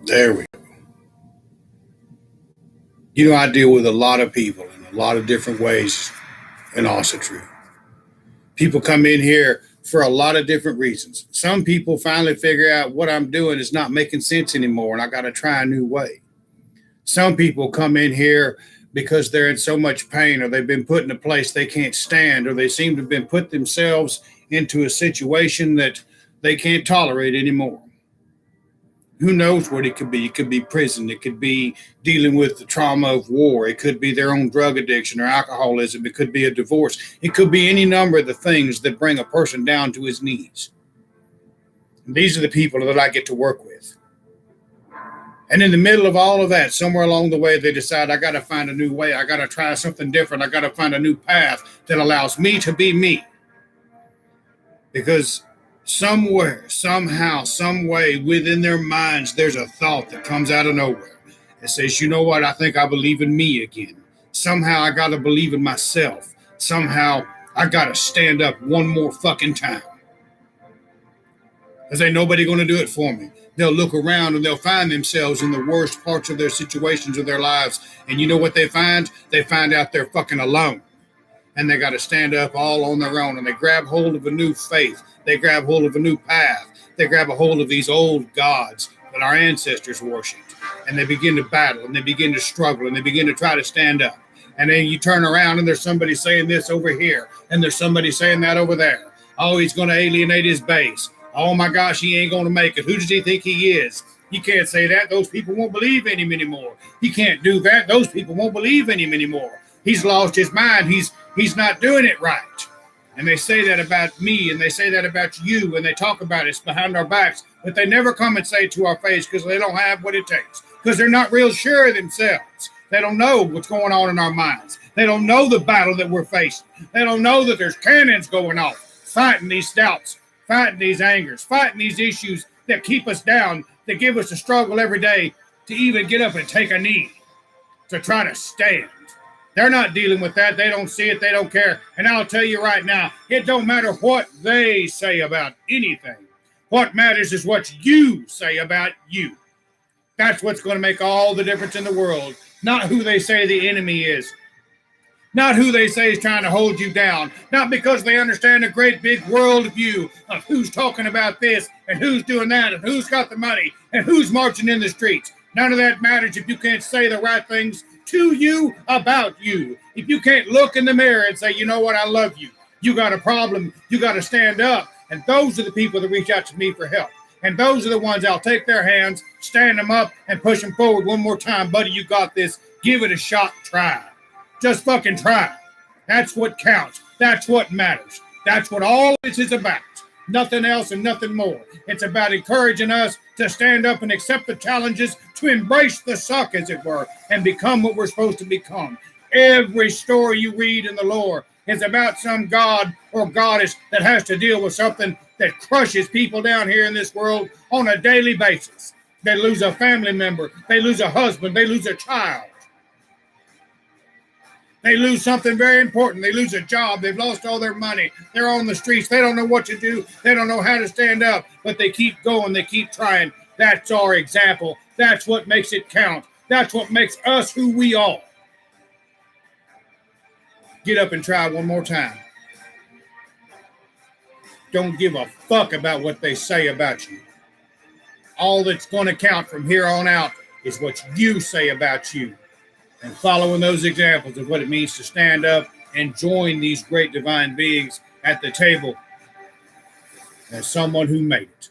There we go. You know, I deal with a lot of people in a lot of different ways, and also true. People come in here for a lot of different reasons. Some people finally figure out what I'm doing is not making sense anymore, and I got to try a new way. Some people come in here because they're in so much pain, or they've been put in a place they can't stand, or they seem to have been put themselves into a situation that they can't tolerate anymore. Who knows what it could be? It could be prison. It could be dealing with the trauma of war. It could be their own drug addiction or alcoholism. It could be a divorce. It could be any number of the things that bring a person down to his knees. And these are the people that I get to work with. And in the middle of all of that, somewhere along the way, they decide, I got to find a new way. I got to try something different. I got to find a new path that allows me to be me. Because somewhere, somehow, some way within their minds, there's a thought that comes out of nowhere. It says, you know what? I think I believe in me again. Somehow I got to believe in myself. Somehow I got to stand up one more fucking time. Because ain't nobody going to do it for me. They'll look around and they'll find themselves in the worst parts of their situations of their lives. And you know what they find? They find out they're fucking alone. And they got to stand up all on their own. And they grab hold of a new faith. They grab hold of a new path. They grab a hold of these old gods that our ancestors worshipped. And they begin to battle. And they begin to struggle. And they begin to try to stand up. And then you turn around and there's somebody saying this over here. And there's somebody saying that over there. Oh, he's going to alienate his base. Oh, my gosh, he ain't going to make it. Who does he think he is? He can't say that. Those people won't believe in him anymore. He can't do that. Those people won't believe in him anymore. He's lost his mind. He's not doing it right. And they say that about me, and they say that about you, and they talk about us behind our backs, but they never come and say it to our face because they don't have what it takes, because they're not real sure of themselves. They don't know what's going on in our minds. They don't know the battle that we're facing. They don't know that there's cannons going off, fighting these doubts, fighting these angers, fighting these issues that keep us down, that give us a struggle every day to even get up and take a knee, to try to stand. They're not dealing with that. They don't see it. They don't care. And I'll tell you right now, it don't matter what they say about anything. What matters is what you say about you. That's what's going to make all the difference in the world. Not who they say the enemy is. Not who they say is trying to hold you down. Not because they understand a great big world view of who's talking about this and who's doing that and who's got the money and who's marching in the streets. None of that matters if you can't say the right things to you about you. If you can't look in the mirror and say, you know what, I love you. You got a problem. You got to stand up. And those are the people that reach out to me for help. And those are the ones I'll take their hands, stand them up, and push them forward one more time. Buddy, you got this. Give it a shot. Try. Just fucking try. That's what counts. That's what matters. That's what all this is about. Nothing else and nothing more. It's about encouraging us to stand up and accept the challenges, to embrace the suck, as it were, and become what we're supposed to become. Every story you read in the lore is about some god or goddess that has to deal with something that crushes people down here in this world on a daily basis. They lose a family member. They lose a husband. They lose a child. They lose something very important. They lose a job. They've lost all their money. They're on the streets. They don't know what to do. They don't know how to stand up, but they keep going. They keep trying. That's our example. That's what makes it count. That's what makes us who we are. Get up and try one more time. Don't give a fuck about what they say about you. All that's going to count from here on out is what you say about you. And following those examples of what it means to stand up and join these great divine beings at the table as someone who made it.